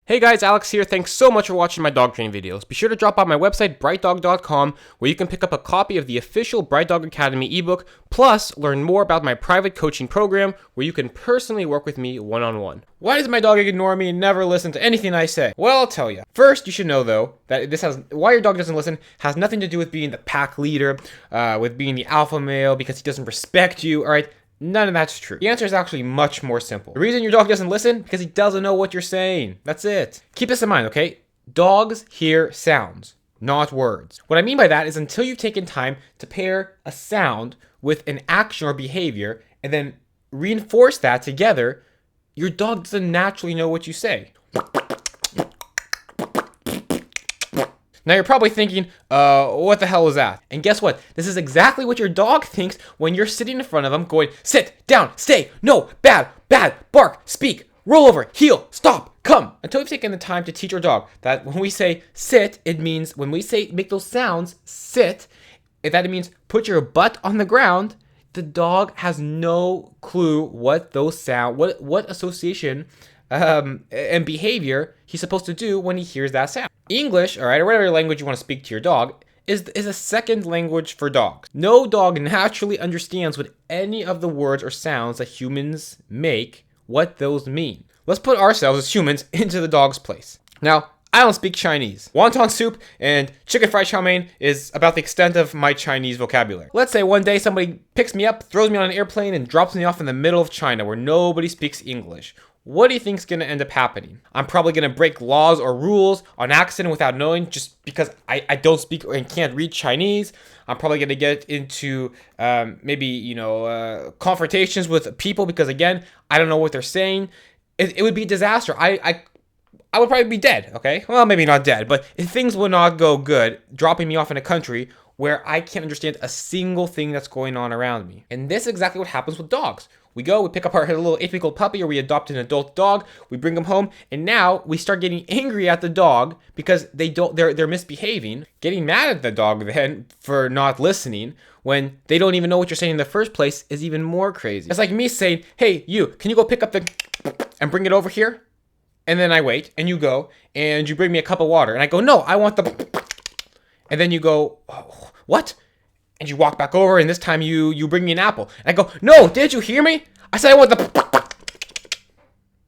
Hey guys, Alex here. Thanks so much for watching my dog training videos. Be sure to drop by my website, BrightDog.com, where you can pick up a copy of the official BrightDog Academy ebook, plus learn more about my private coaching program, where you can personally work with me one-on-one. Why does my dog ignore me and never listen to anything I say? Well, I'll tell you. First, you should know though, that why your dog doesn't listen has nothing to do with being the pack leader, with being the alpha male, because he doesn't respect you, alright? None of that's true. The answer is actually much more simple. The reason your dog doesn't listen, because he doesn't know what you're saying. That's it. Keep this in mind, okay? Dogs hear sounds, not words. What I mean by that is until you've taken time to pair a sound with an action or behavior and then reinforce that together, your dog doesn't naturally know what you say. Now you're probably thinking, what the hell is that? And guess what? This is exactly what your dog thinks when you're sitting in front of him going, sit, down, stay, no, bad, bad, bark, speak, roll over, heel, stop, come. Until you've taken the time to teach your dog that when we say sit, it means when we say make those sounds, sit, that it means put your butt on the ground, the dog has no clue what those sound, what association and behavior he's supposed to do when he hears that sound. English, all right, or whatever language you want to speak to your dog, is a second language for dogs. No dog naturally understands what any of the words or sounds that humans make, what those mean. Let's put ourselves as humans into the dog's place. Now, I don't speak Chinese. Wonton soup and chicken fried chow mein is about the extent of my Chinese vocabulary. Let's say one day somebody picks me up, throws me on an airplane, and drops me off in the middle of China where nobody speaks English. What do you think is going to end up happening? I'm probably going to break laws or rules on accident without knowing just because I don't speak and can't read Chinese. I'm probably going to get into confrontations with people because, again, I don't know what they're saying. It would be a disaster. I would probably be dead, okay? Well, maybe not dead, but things would not go good dropping me off in a country where I can't understand a single thing that's going on around me. And this is exactly what happens with dogs. We pick up our little 8-week-old puppy, or we adopt an adult dog, we bring them home, and now we start getting angry at the dog because they're misbehaving, getting mad at the dog then for not listening when they don't even know what you're saying in the first place is even more crazy. It's like me saying, hey, you, can you go pick up and bring it over here? And then I wait, and you go, and you bring me a cup of water, and I go, no, I want and then you go, oh, what? And you walk back over, and this time you bring me an apple. And I go, no, did you hear me? I said I want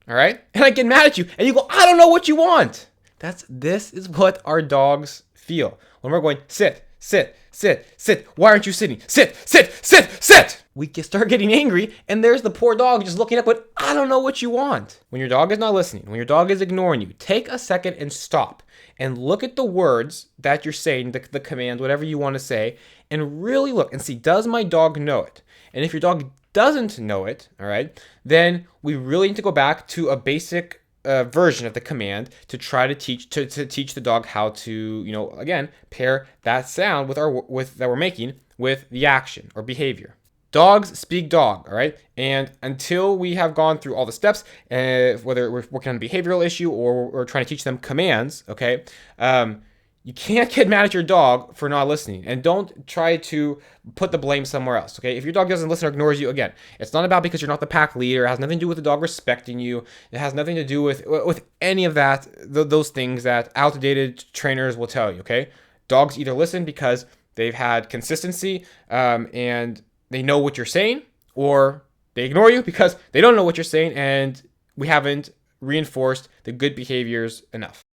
all right? And I get mad at you, and you go, I don't know what you want. This is what our dogs feel. When we're going, sit, sit, sit, sit. Why aren't you sitting? Sit, sit, sit, sit. We start getting angry, and there's the poor dog just looking up with, I don't know what you want. When your dog is not listening, when your dog is ignoring you, take a second and stop and look at the words that you're saying, the command, whatever you want to say, and really look and see, does my dog know it? And if your dog doesn't know it, all right, then we really need to go back to a basic version of the command to try to teach the dog how to, again, pair that sound that we're making with the action or behavior. Dogs speak dog, all right? And until we have gone through all the steps, whether we're working on a behavioral issue or we're trying to teach them commands, okay, you can't get mad at your dog for not listening. And don't try to put the blame somewhere else, okay? If your dog doesn't listen or ignores you, again, it's not about because you're not the pack leader. It has nothing to do with the dog respecting you. It has nothing to do with any of that, those things that outdated trainers will tell you, okay? Dogs either listen because they've had consistency and they know what you're saying, or they ignore you because they don't know what you're saying and we haven't reinforced the good behaviors enough.